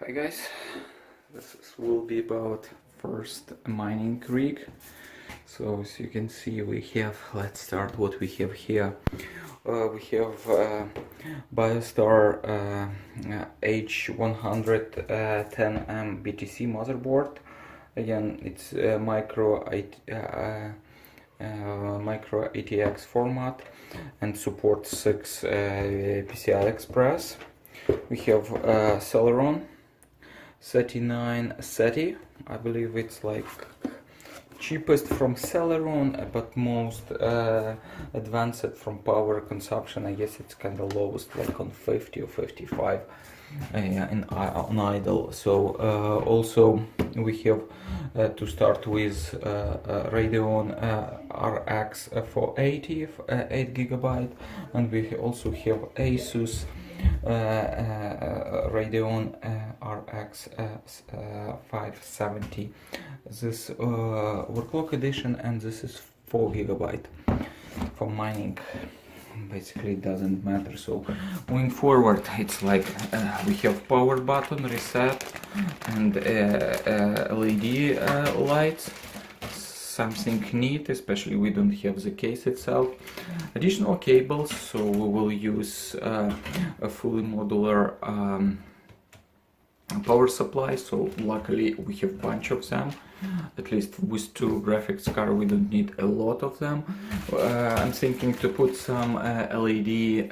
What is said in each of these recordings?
Hi guys, will be about first mining rig. So as you can see we have, let's start what we have here. We have Biostar H110M BTC motherboard. Again, it's micro ATX format and supports 6 PCI Express. We have Celeron 3930. I believe it's like cheapest from Celeron, but most advanced from power consumption. I guess it's kind of lowest, like on 50 or 55 on idle. So also we have to start with Radeon RX 480 8 GB, and we also have Asus Radeon RX 570. This overclock edition, and this is 4 GB for mining. Basically it doesn't matter. So moving forward, it's like we have power button, reset, and LED lights. Something neat, especially we don't have the case itself. Additional cables, so we will use a fully modular power supply. So luckily we have a bunch of them. At least with 2 graphics cards we don't need a lot of them. I'm thinking to put some LED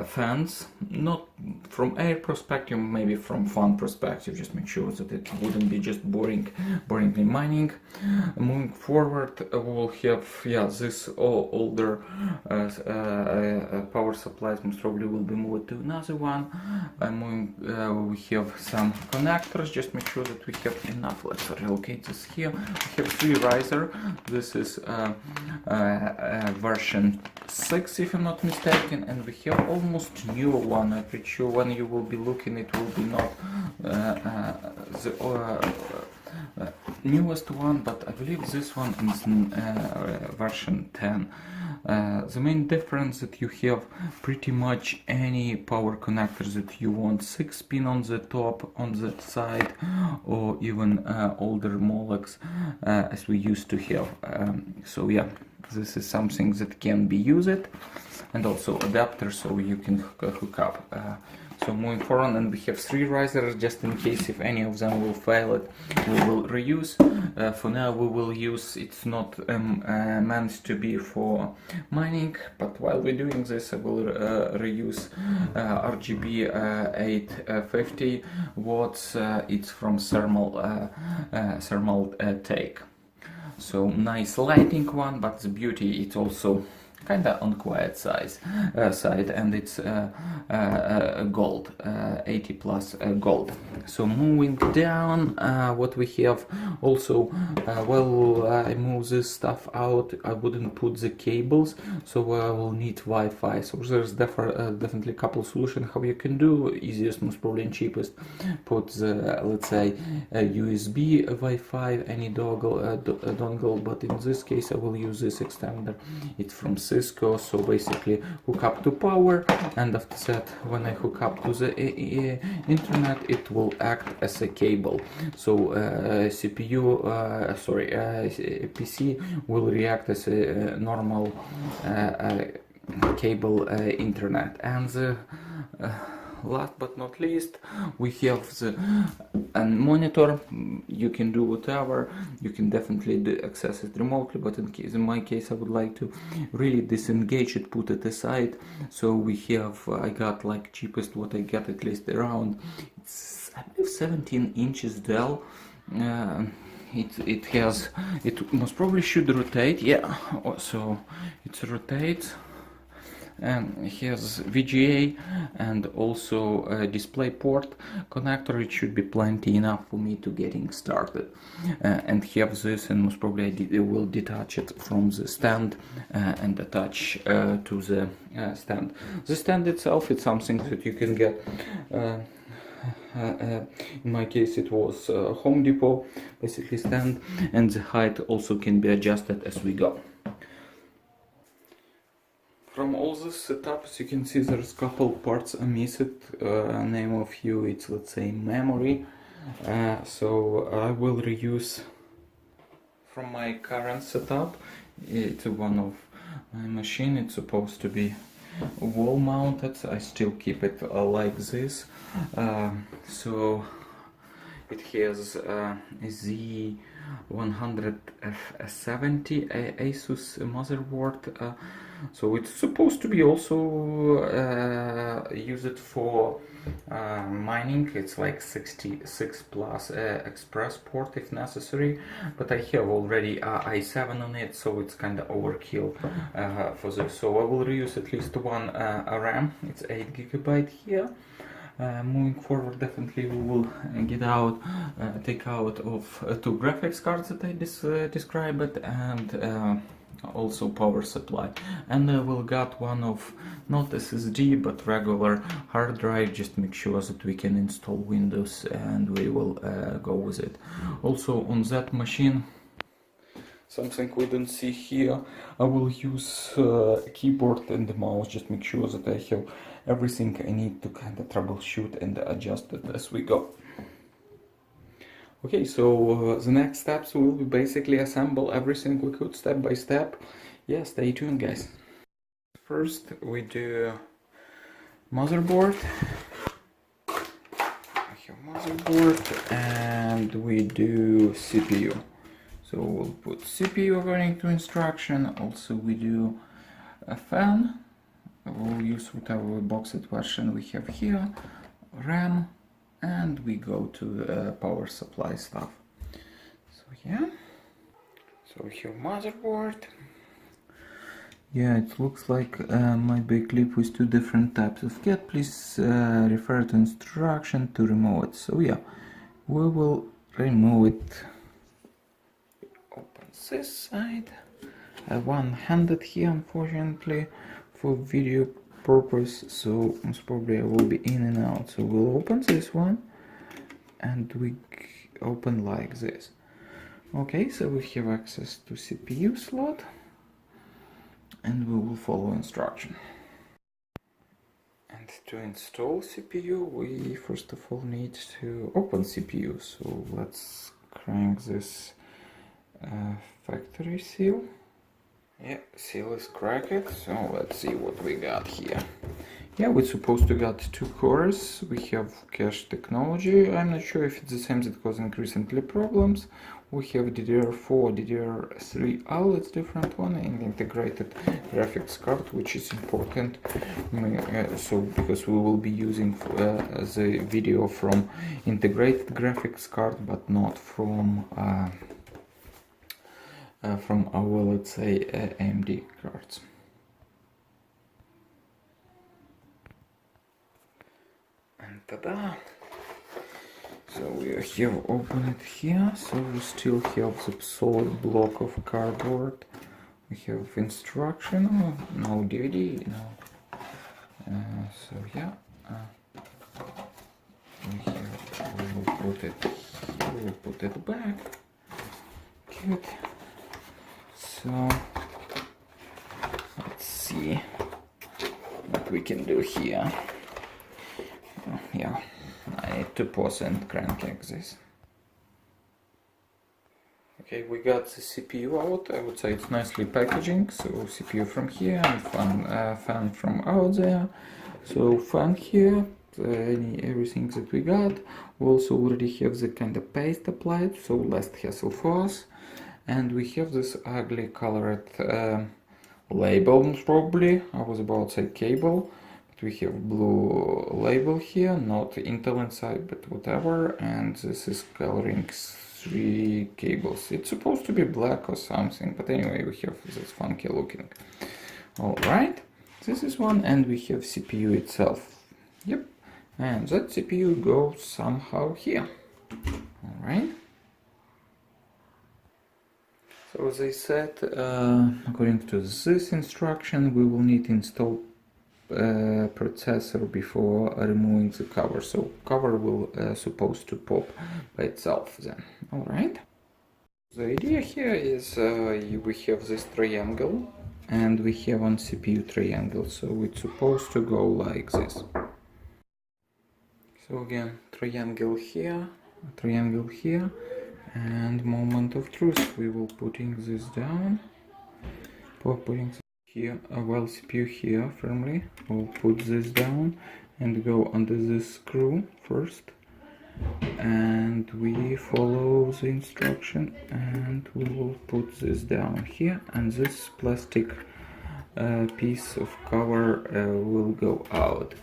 fans, not from air perspective, maybe from fun perspective, just make sure that it wouldn't be just boringly mining. Moving forward, we'll have this older power supplies most probably will be moved to another one. We have some connectors, just make sure that we have enough. Let's relocate this here. We have 3 riser. This is version 6 if I'm not mistaken, and we have almost new one. I'm pretty sure when you will be looking it will be not the newest one, but I believe this one is version 10. The main difference that you have pretty much any power connectors that you want, 6 pin on the top, on the side, or even older Molex as we used to have. So yeah, this is something that can be used, and also adapter so you can hook up. So moving forward, and we have 3 risers just in case if any of them will fail it, we will reuse. For now we will use, it's not meant to be for mining, but while we're doing this I will reuse RGB 850 watts. It's from Thermaltake. So nice lighting one, but the beauty, it's also kinda on quiet side, and it's gold, 80 plus gold. So moving down, what we have also, while I move this stuff out, I wouldn't put the cables, so I will need Wi-Fi. So there's definitely a couple solutions how you can do. Easiest, most probably and cheapest, put the, let's say, USB Wi-Fi, any dongle, but in this case I will use this extender. It's from Cisco, so basically hook up to power, and after that when I hook up to the internet it will act as a cable. So PC will react as a normal cable internet. And the last but not least, we have the monitor. You can do whatever, you can definitely access it remotely, but in my case I would like to really disengage it, put it aside. So we have, I got like cheapest what I got, at least around, it's I believe 17 inches Dell. It most probably should rotate, yeah, so it rotates. And here's VGA and also a display port connector. It should be plenty enough for me to getting started. And have this, and most probably I will detach it from the stand and attach to the stand. The stand itself, it's something that you can get. In my case it was Home Depot basically stand, and the height also can be adjusted as we go. From all all this setup, as you can see, there's a couple parts are missing. Name of you, it's, let's say, memory. So I will reuse from my current setup. It's one of my machine. It's supposed to be wall mounted. I still keep it like this. So it has Z170 Asus motherboard. So it's supposed to be also used for mining. It's like 66 plus express port if necessary, but I have already i7 on it, so it's kind of overkill for this. So I will reuse at least one RAM. It's 8 GB here. Moving forward, definitely we will take out of two graphics cards that I described, and also power supply. And I will got one of not SSD but regular hard drive, just make sure that we can install Windows, and we will go with it. Also on that machine, something we don't see here, I will use a keyboard and the mouse, just make sure that I have everything I need to kind of troubleshoot and adjust it as we go. Okay, so the next steps will be basically assemble everything we could step by step. Yeah, stay tuned, guys. First we do motherboard. I have motherboard, and we do CPU. So we'll put CPU according to instruction. Also we do a fan. We'll use whatever boxed version we have here. RAM. And we go to power supply stuff. So yeah. So we have motherboard. Yeah, it looks like might be a clip with two different types of cat. Please refer to instruction to remove it. So yeah, we will remove it. Open this side. One-handed here, unfortunately, for video purpose, so most probably I will be in and out. So we'll open this one, and we open like this. Okay, so we have access to CPU slot, and we will follow instruction. And to install CPU, we first of all need to open CPU. So let's crank this factory seal. Yeah, seal is cracked, so let's see what we got here. Yeah, we're supposed to got two cores. We have cache technology. I'm not sure if it's the same that causing recently problems. We have DDR4, DDR3 outlets, different one, and integrated graphics card, which is important. So because we will be using the video from integrated graphics card, but not from our, let's say, AMD cards. And ta-da! So we have opened it here. So we still have the solid block of cardboard. We have instruction. No DVD. No. So yeah. We will put it. We will put it back. Good. So let's see what we can do here. Yeah, I need to pause and crank like this. Okay, we got the CPU out. I would say it's nicely packaging. So CPU from here and fan from out there. So fan here, everything that we got. We also already have the kind of paste applied, so less hassle for us. And we have this ugly colored label, probably. I was about to say cable, but we have blue label here, not Intel inside, but whatever. And this is coloring 3 cables. It's supposed to be black or something, but anyway, we have this funky looking. Alright, this is one, and we have CPU itself. Yep, and that CPU goes somehow here. Alright. So as I said, according to this instruction, we will need to install processor before removing the cover. So cover will supposed to pop by itself then. All right. The idea here is we have this triangle, and we have one CPU triangle, so it's supposed to go like this. So again, triangle here, and moment of truth. We will putting this down, putting here, well, CPU here firmly. We'll put this down and go under this screw first, and we follow the instruction, and we will put this down here, and this plastic piece of cover will go out.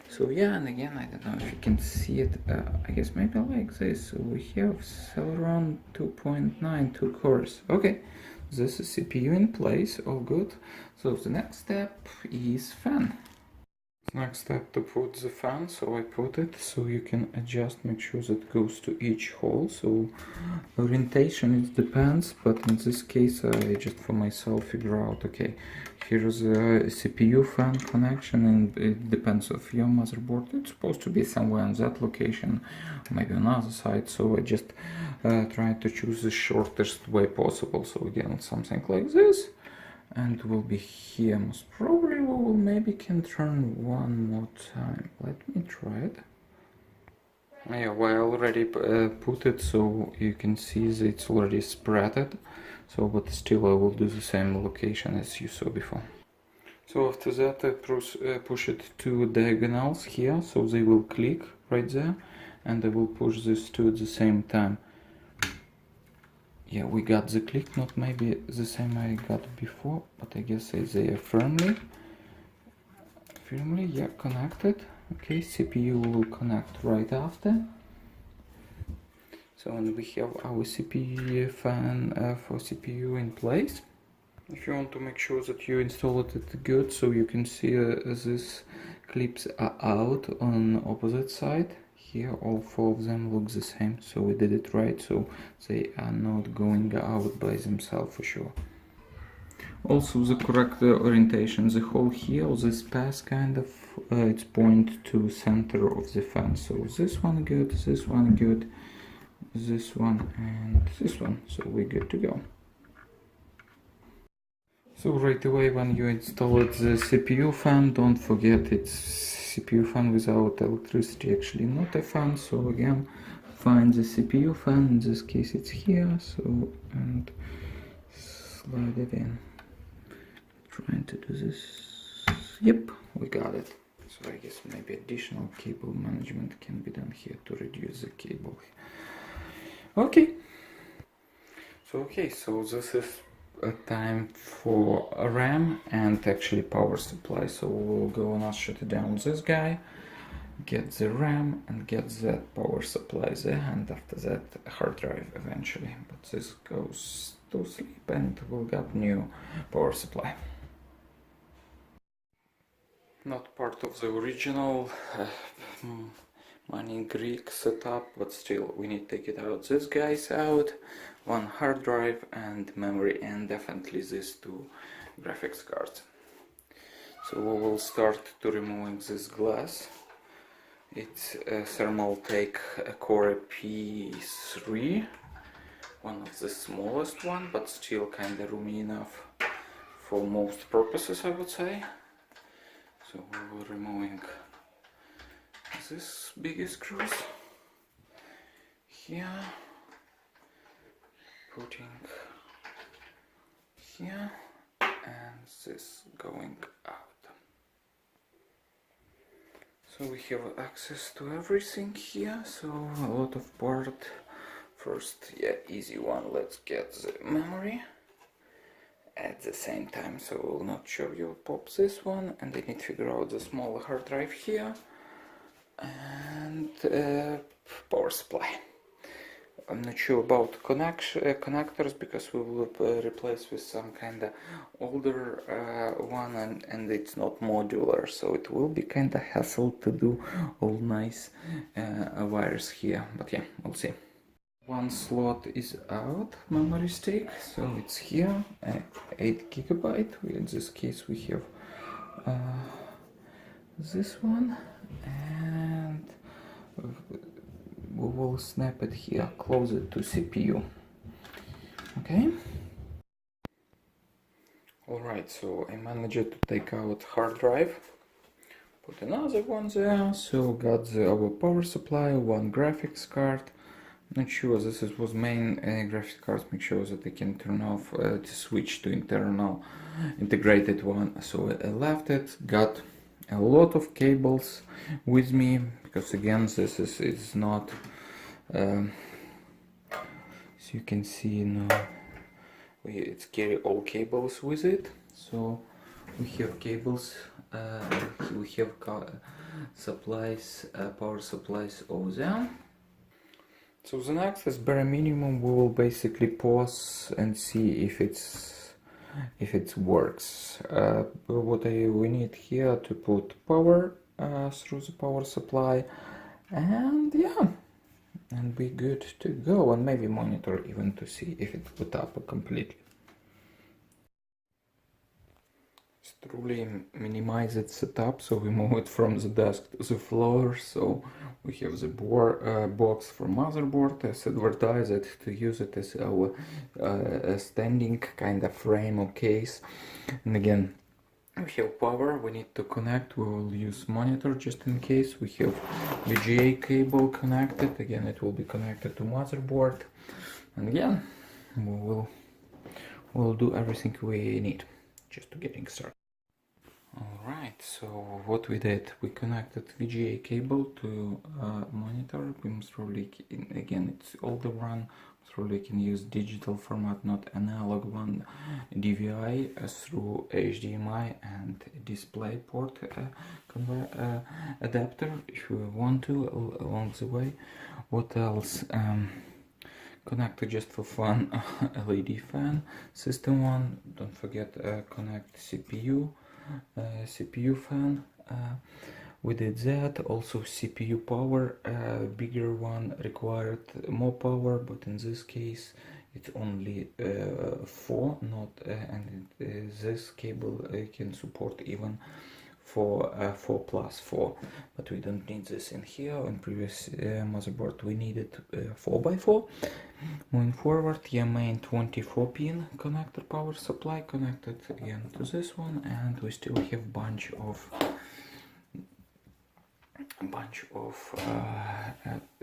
So yeah, and again, I don't know if you can see it, I guess maybe like this. So we have Celeron 2.9, 2 cores. Okay, this is CPU in place, all good. So the next step is fan. Next step to put the fan, so I put it, so you can adjust, make sure that it goes to each hole. So orientation, it depends, but in this case I just for myself figure out, okay, here's a CPU fan connection, and it depends of your motherboard. It's supposed to be somewhere on that location, maybe on other side, so I just try to choose the shortest way possible. So again, something like this. And will be here. Most probably we will maybe can turn one more time. Let me try it. Yeah, well, I already put it, so you can see that it's already spreaded. So, but still I will do the same location as you saw before. So after that I push it to diagonals here, so they will click right there, and I will push these two at the same time. Yeah, we got the click, not maybe the same I got before, but I guess they are firmly, yeah, connected. Okay, CPU will connect right after. So, and we have our CPU fan for CPU in place. If you want to make sure that you installed it good, so you can see these clips are out on opposite side. Here all four of them look the same, so we did it right, so they are not going out by themselves for sure. Also the correct orientation, the hole here, this pass kind of, it's point to center of the fan, so this one good, this one good, this one and this one, so we're good to go. So right away when you install the CPU fan, don't forget it's CPU fan without electricity, actually not a fan. So again, find the CPU fan, in this case it's here, so, and slide it in. Trying to do this, yep, we got it. So I guess maybe additional cable management can be done here to reduce the cable. Okay. So this is a time for a RAM and actually power supply. So we'll go and shut down this guy, get the RAM and get that power supply there, and after that a hard drive eventually. But this goes to sleep and we'll get new power supply. Not part of the original mining Greek setup, but still we need to take it out. This guy's out, one hard drive and memory, and definitely these two graphics cards. So we will start to removing this glass. It's a Thermaltake Core P3, one of the smallest one, but still kinda roomy enough for most purposes, I would say. So we will removing this big screws here, putting here, and this going out. So we have access to everything here, so a lot of part. First, yeah, easy one, let's get the memory at the same time, so I will not show you. Pop this one, and I need to figure out the small hard drive here, and power supply. I'm not sure about connectors, because we will replace with some kind of older one, and it's not modular, so it will be kind of hassle to do all nice wires here, but yeah, we'll see. One slot is out, memory stick, so it's here, 8 GB. In this case we have this one, and we will snap it here, closer to CPU. Okay. Alright, Alright, so I managed to take out hard drive, put another one there, so got our power supply, one graphics card. Not sure this was main graphics card, make sure that I can turn off to switch to internal integrated one. So I left it, got a lot of cables with me, because again this is not, so you can see now, it's carry all cables with it. So we have cables, we have supplies, power supplies over there. So the next is bare minimum. We will basically pause and see if it works. What we need here to put power through the power supply, and yeah, and be good to go, and maybe monitor even to see if it's put up completely. It's truly minimized setup, so we move it from the desk to the floor. So we have the box for motherboard as advertised, to use it as our standing kind of frame or case. And again, we have power, we need to connect, we will use monitor just in case. We have VGA cable connected, again it will be connected to motherboard, and again we'll do everything we need just to getting started. Alright, so what we did, we connected VGA cable to monitor. We most probably, again it's older one, most probably can use digital format, not analog one, DVI through HDMI and display port adapter if you want to along the way. What else? Connected just for fun LED fan, system one, don't forget connect CPU fan, we did that. Also CPU power, bigger one required more power, but in this case it's only 4, not and this cable can support even for 4+4, but we don't need this in here. On previous motherboard we needed 4x4. Moving forward, yeah, main 24 pin connector power supply connected again to this one, and we still have bunch of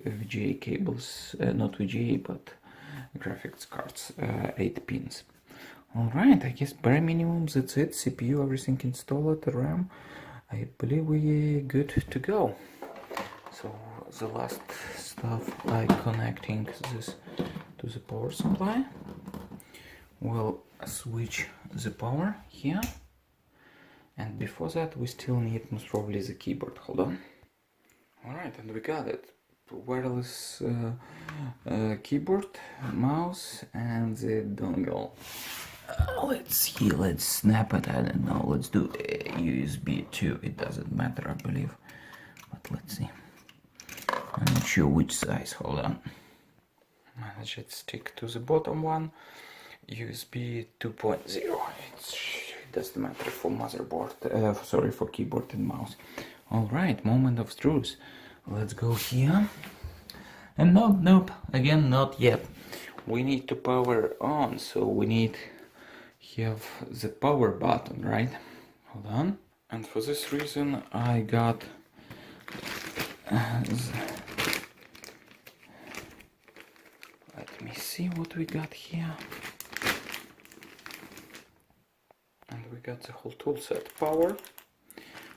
VGA cables, not VGA but graphics cards, 8 pins. Alright, I guess bare minimum, that's it. CPU, everything installed, RAM, I believe we're good to go. So the last stuff, like connecting this to the power supply. We'll switch the power here, and before that we still need most probably the keyboard. Hold on. Alright, and we got it. Wireless keyboard, mouse, and the dongle. Let's see, let's snap it. I don't know, let's do USB 2, it doesn't matter I believe, but let's see. I'm not sure which size, hold on. Manage it, stick to the bottom one. USB 2.0, it doesn't matter for motherboard, sorry, for keyboard and mouse. Alright, moment of truth. Let's go here. And nope, again not yet. We need to power on, so we need have the power button, right? Hold on. And for this reason I got let me see what we got here. And we got the whole tool set. Power,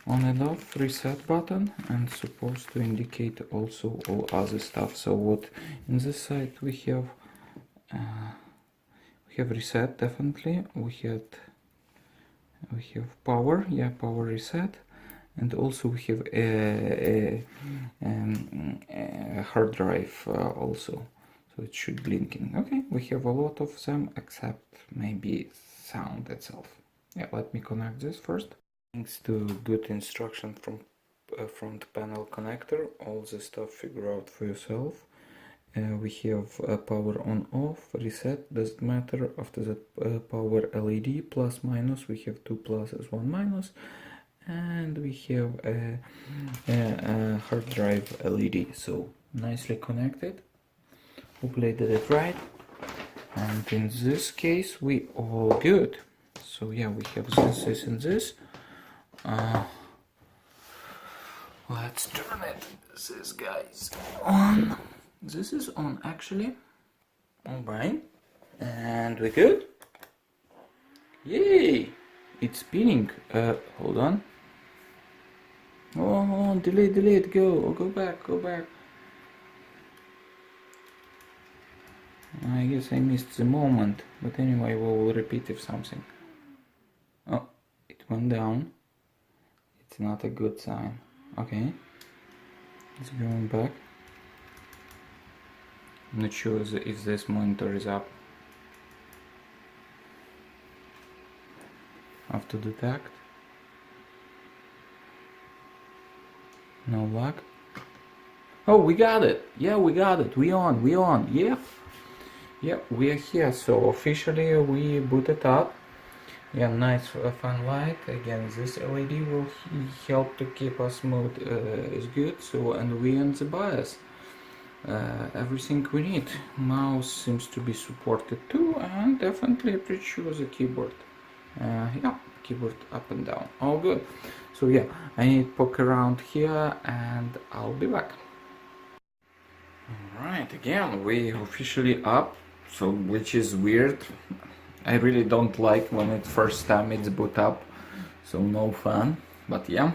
on and off, reset button, and supposed to indicate also all other stuff. So what in this side we have reset, definitely. We have power, yeah, power reset, and also we have a hard drive also, so it should blinking. Okay, we have a lot of them except maybe sound itself. Yeah, let me connect this first. Thanks to good instruction from front panel connector, all the stuff figure out for yourself. We have power on off, reset, doesn't matter. After that power LED, plus minus, we have 2 pluses, 1 minus, and we have a hard drive LED, so nicely connected. Hopefully I did it right, and in this case we all good. So yeah, we have this and this. Let's turn it, this guy's on. This is on actually. Alright. And we're good. Yay! It's spinning. Hold on. Oh, delete, go back. I guess I missed the moment, but anyway, we'll repeat if something. Oh, it went down. It's not a good sign. Okay. It's going back. I'm not sure if this monitor is up. Have to detect. No luck. Oh, we got it. Yeah, we got it. We on. Yeah. Yeah, we are here. So officially we booted up. Yeah, nice fun light. Again, this LED will help to keep us mode is good. So, and we on the BIOS. Everything we need. Mouse seems to be supported too, and definitely pretty sure the keyboard. Yeah, keyboard up and down. All good. So yeah, I need to poke around here and I'll be back. Alright, again, we officially up, so which is weird. I really don't like when it first time it's boot up, so no fun. But yeah,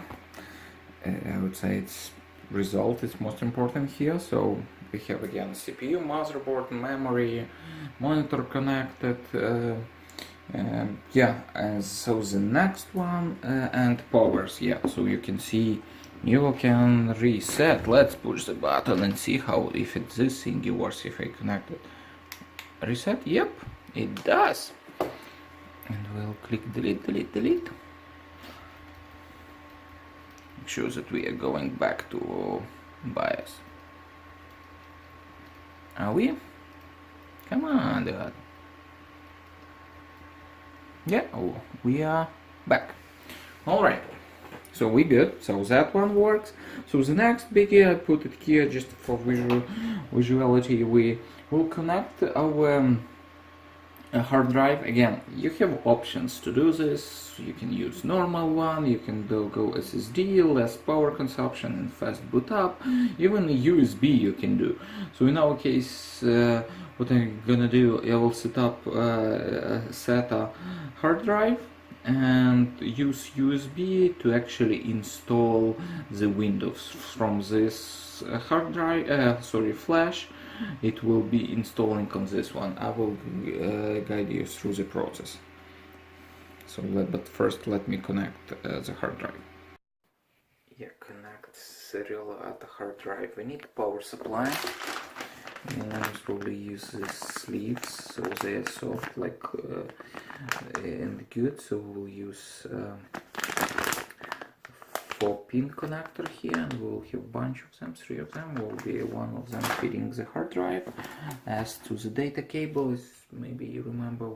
I would say it's result is most important here. So we have again CPU, motherboard, memory, monitor connected. Yeah, and so the next one and powers. Yeah, so you can see you can reset. Let's push the button and see how if it's this thingy works if I connect it. Reset. Yep, it does. And we'll click delete. Make sure that we are going back to BIOS. Are we? Come on, dude. Yeah, oh, we are back. Alright, so we good. So that one works. So the next biggie, I put it here just for visuality. We will connect our hard drive. Again, you have options to do this. You can use normal one, you can go SSD, less power consumption and fast boot up. Even USB you can do. So in our case, what I'm gonna do, I will set a hard drive and use USB to actually install the Windows from this hard drive, flash. It will be installing on this one. I will guide you through the process. So, but first let me connect the hard drive. Yeah, connect serial at the hard drive. We need power supply. And most probably use these sleeves, so they are soft like and good. So we'll use 4-pin connector here, and we'll have a bunch of them, 3 of them. Will be one of them feeding the hard drive. As to the data cables, maybe you remember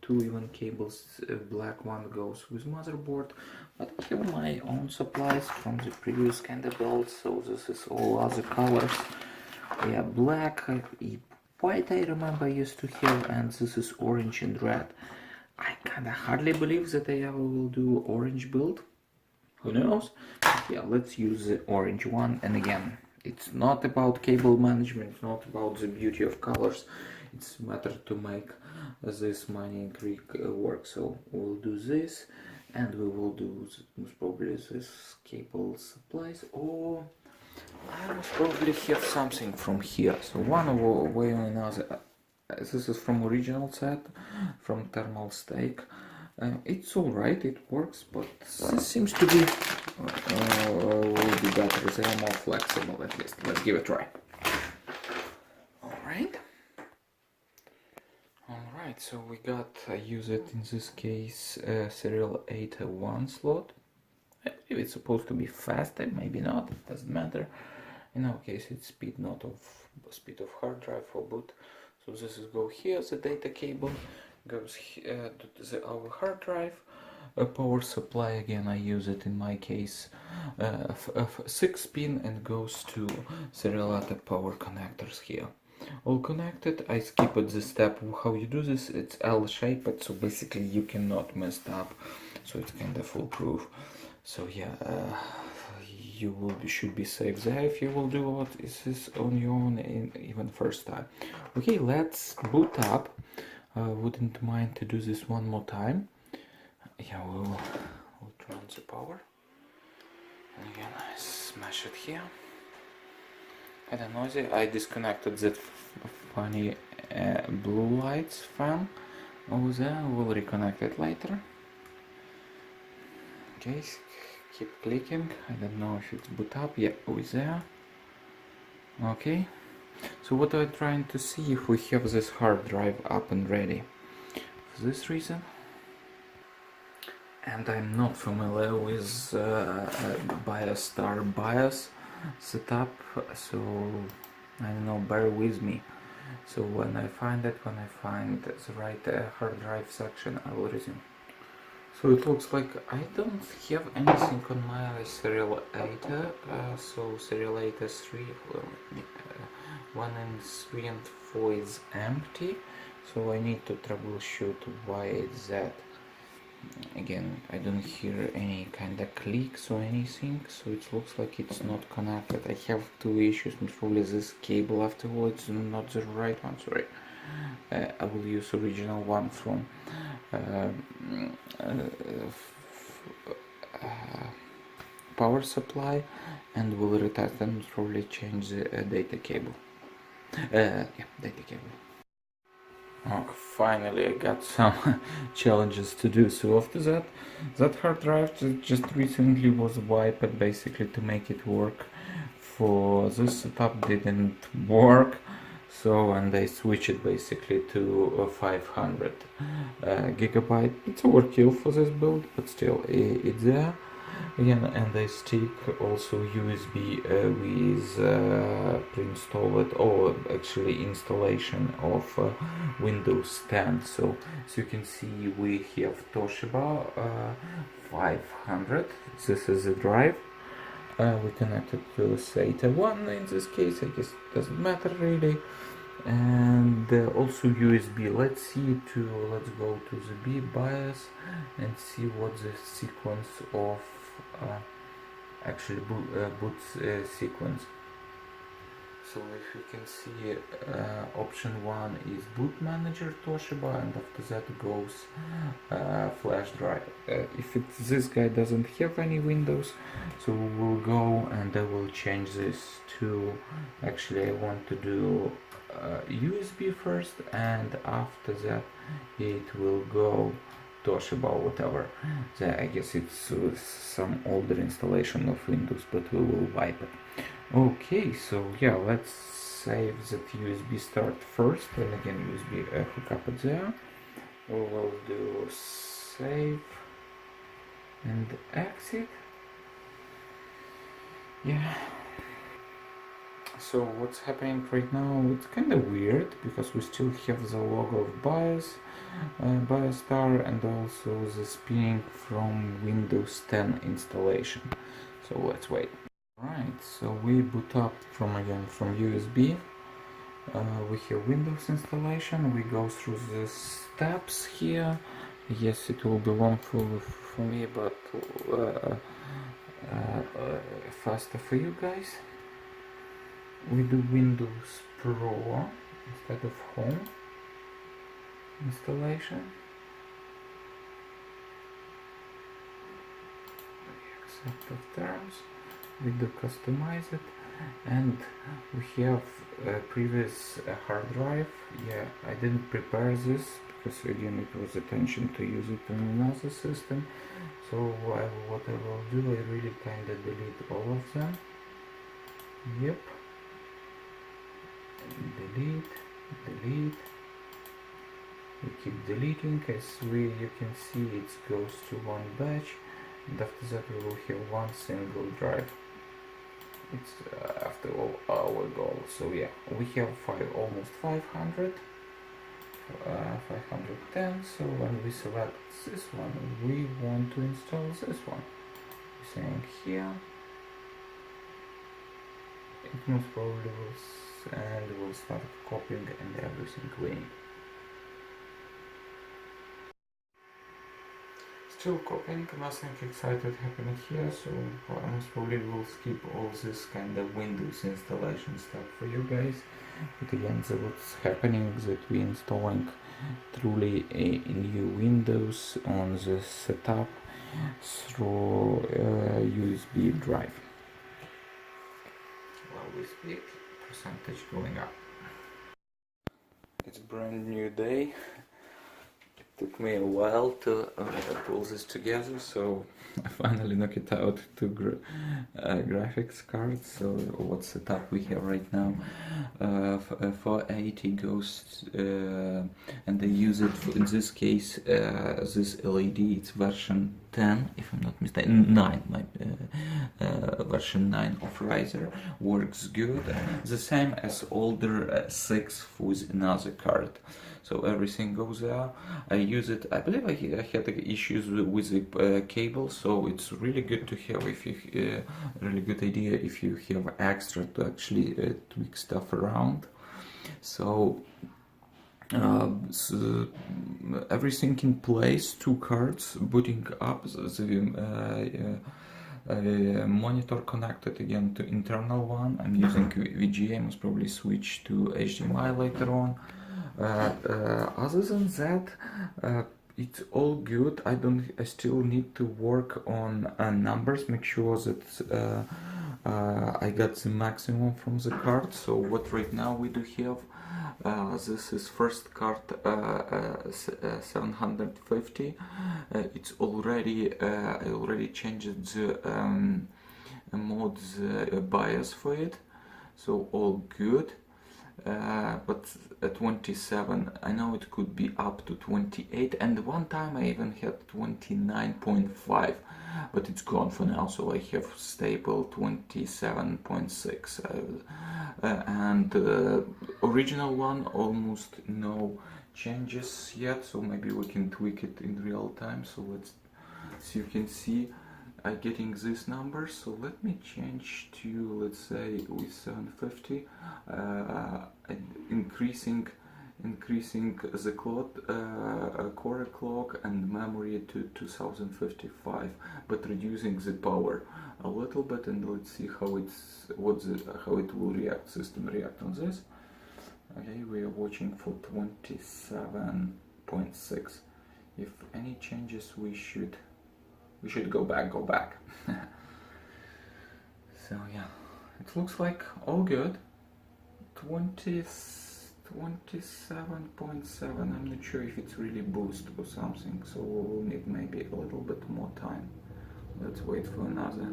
2 even cables. Black one goes with motherboard, but I have my own supplies from the previous kind of build. So this is all other colors. Yeah, black, white I remember I used to have, and this is orange and red. I kinda hardly believe that I ever will do orange build. Who knows? But yeah, let's use the orange one. And again, it's not about cable management, it's not about the beauty of colors. It's a matter to make this mining rig work. So we'll do this, and we will do most probably this cable supplies, or I will probably have something from here. So one way or another. This is from original set, from Thermaltake. It's alright, it works, but this seems to be will be better. They are more flexible at least. Let's give it a try. Alright. Alright, so we got, I use it in this case, serial 801 slot. I believe it's supposed to be faster, maybe not, it doesn't matter. In our case it's speed, not of speed of hard drive for boot. So this is go here, the data cable goes here to our hard drive. A power supply, again I use it in my case 6-pin, and goes to serial power connectors here. all connected. I skipped the step how you do this. It's L-shaped, so basically you cannot mess up, so it's kind of foolproof. So yeah, you should be safe there if you will do what is this on your own, even first time. Okay, let's boot up. Wouldn't mind to do this one more time. Yeah, we'll turn on the power. And again, I smash it here. I don't know, I disconnected that funny blue lights fan over there. We'll reconnect it later. Okay, keep clicking. I don't know if it's boot up. Yeah, over there. Okay, so what I'm trying to see if we have this hard drive up and ready. For this reason, and I'm not familiar with Biostar BIOS setup, so I don't know, bear with me. So when I find the right hard drive section, I will resume. So it looks like I don't have anything on my serial 8, so serial 8 is 3, 1 and 3 and 4 is empty, so I need to troubleshoot why it's that. Again, I don't hear any kind of clicks or anything, so it looks like it's not connected. I have two issues, probably this cable after all, it's not the right one, sorry. I will use original one from power supply, and will retest and probably change the data cable. Yeah, data cable. Oh, finally I got some challenges to do. So after that hard drive just recently was wiped basically to make it work. For this setup didn't work, so and I switched it basically to 500 gigabyte. It's overkill for this build, but still it's there. Again, and I stick also USB with pre-installed or actually installation of Windows 10. So as you can see, we have Toshiba 500. This is the drive. We connected to SATA 1 in this case. I guess it doesn't matter really. And also USB. Let's go to the B BIOS and see what the sequence of actually boot sequence. So if you can see, option 1 is boot manager Toshiba, and after that goes flash drive. If this guy doesn't have any Windows, so we'll go and I will change this to, actually I want to do USB first, and after that it will go Toshiba or whatever. I guess it's some older installation of Windows, but we will wipe it. Okay, so yeah, let's save that USB start first, and again USB hook up it there. We will do save and exit. Yeah. So what's happening right now, it's kind of weird because we still have the logo of BIOS, Biostar, and also the spinning from Windows 10 installation. So let's wait. Right, so we boot up from USB. We have Windows installation. We go through the steps here. Yes, it will be long for me, but faster for you guys. We do Windows Pro instead of Home installation. Accept of terms. We do customize it, and we have a previous hard drive. Yeah, I didn't prepare this because again it was intention to use it in another system. So what I will do, I really kind of delete all of them. Yep. Delete. We keep deleting as you can see it goes to one batch, and after that we will have one single drive. It's after all our goal. So yeah, we have almost 500, 510. So when we select this one, we want to install this one. We're saying here, it most probably will, and we'll will start copying and everything cleaning. Still copying, nothing excited happening here, so I most probably will skip all this kind of Windows installation stuff for you guys. But again, so what's happening is that we're installing truly a new Windows on the setup through USB drive. While we speak, percentage going up. It's a brand new day. Took me a while to pull this together, so I finally knocked it out to graphics cards. So what setup we have right now, 480 goes and they use it for, in this case, this LED, it's version 10 if I'm not mistaken, 9, version 9 of Riser, works good, the same as older 6 with another card. So everything goes there. I use it, I believe I had issues with the cable, so it's really good to have, if you really good idea if you have extra to actually tweak stuff around. So, everything in place, 2 cards, booting up the monitor connected again to internal one. I'm using VGA, I must probably switch to HDMI later on. Other than that, it's all good. I still need to work on numbers, make sure that I got the maximum from the card. So what right now we do have, this is first card, 750. It's already I already changed the modes bias for it, so all good. But at 27, I know it could be up to 28, and one time I even had 29.5, but it's gone for now, so I have stable 27.6. And original one, almost no changes yet, so maybe we can tweak it in real time. So let's, so you can see I'm getting this number, so let me change to, let's say, with 750, increasing the core clock and memory to 2055, but reducing the power a little bit, and let's see how how it will react, system react on this. Okay, we are watching for 27.6. If any changes, we should go back. So yeah, it looks like all good. 27.7. I'm not sure if it's really boost or something, so we'll need maybe a little bit more time. Let's wait for another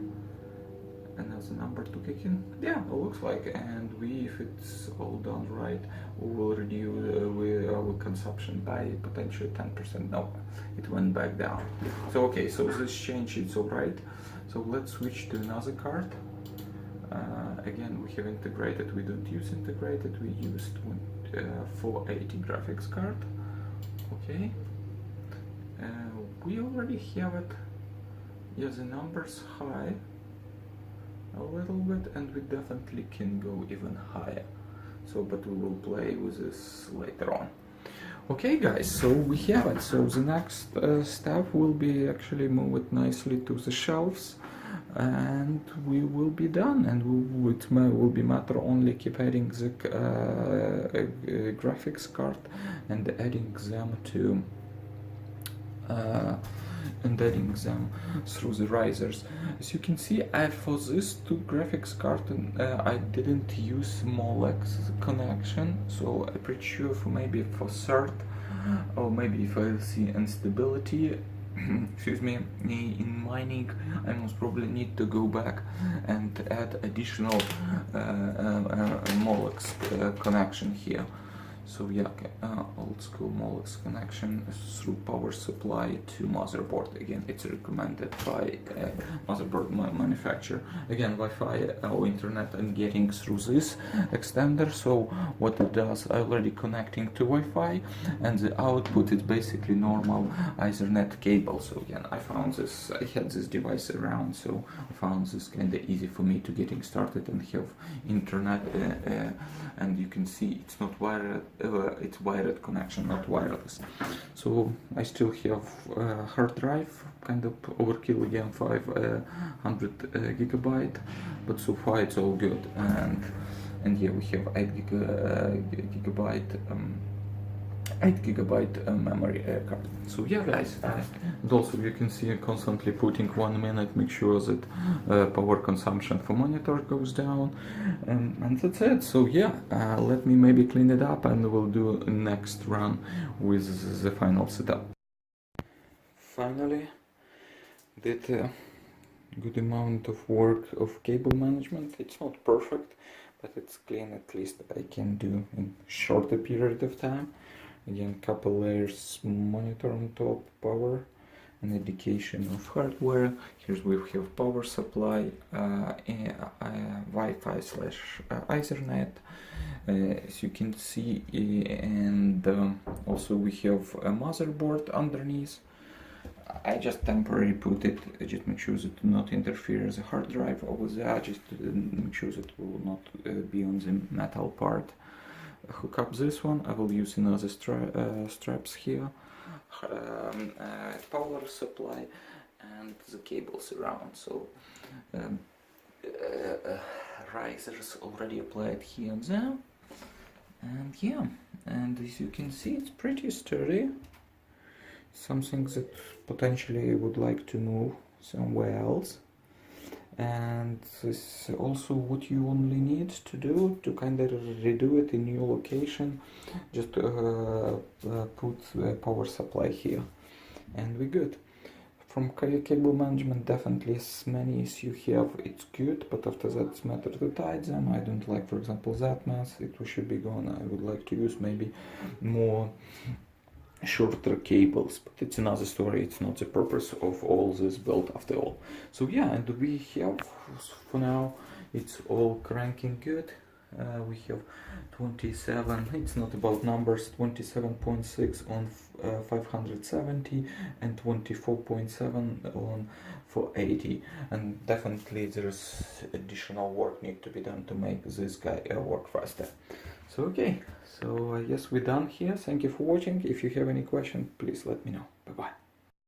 number to kick in. Yeah, it looks like, and if it's all done right, we will reduce our consumption by potentially 10%. No, it went back down. So okay, so this change, it's all right. So let's switch to another card. Again, we have integrated. We don't use integrated. We used 480 graphics card. Okay. We already have it. Yeah, the numbers high a little bit, and we definitely can go even higher. So, but we will play with this later on. Okay guys, so we have it. So the next step will be actually move it nicely to the shelves, and we will be done, and it will be matter only keep adding the graphics card and adding them to through the risers. As you can see, for this 2 graphics card, I didn't use Molex connection, so I'm pretty sure for maybe for third, or maybe if I see instability, excuse me, in mining, I most probably need to go back and add additional Molex connection here. So yeah, old school Molex connection through power supply to motherboard. Again, it's recommended by motherboard manufacturer. Again, Wi-Fi or internet I'm getting through this extender. So what it does, I already connecting to Wi-Fi, and the output is basically normal Ethernet cable. So again, I found this, I had this device around, so I found this kind of easy for me to getting started and have internet and you can see it's not wired, it's wired connection, not wireless. So I still have hard drive, kind of overkill again, 500 gigabyte, but so far it's all good. And here we have 8 gigabyte memory card. So yeah, guys, and also you can see constantly putting 1 minute, make sure that power consumption for monitor goes down, and that's it. So yeah, let me maybe clean it up and we'll do a next run with the final setup. Finally, did a good amount of work of cable management. It's not perfect, but it's clean, at least I can do in shorter period of time. Again, couple layers, monitor on top, power, an indication of hardware. Here we have power supply, Wi-Fi slash Ethernet, as you can see, and also we have a motherboard underneath. I just temporarily put it, just make sure that it will not interfere the hard drive over there, just to make sure that it will not be on the metal part. Hook up this one. I will use another straps here, power supply, and the cables around. So risers already applied here and there, and yeah, and as you can see, it's pretty sturdy. Something that potentially I would like to move somewhere else. And this is also what you only need to do to kind of redo it in new location. Just put a power supply here and we're good. From cable management, definitely as many as you have, it's good, but after that it's matter to tie them. I don't like, for example, that mess, it should be gone. I would like to use maybe more shorter cables, but it's another story. It's not the purpose of all this build after all. So yeah, and we have, for now, it's all cranking good. We have 27, it's not about numbers, 27.6 on 570 and 24.7 on 480, and definitely there's additional work need to be done to make this guy work faster. So okay, so I guess we're done here. Thank you for watching. If you have any question, please let me know.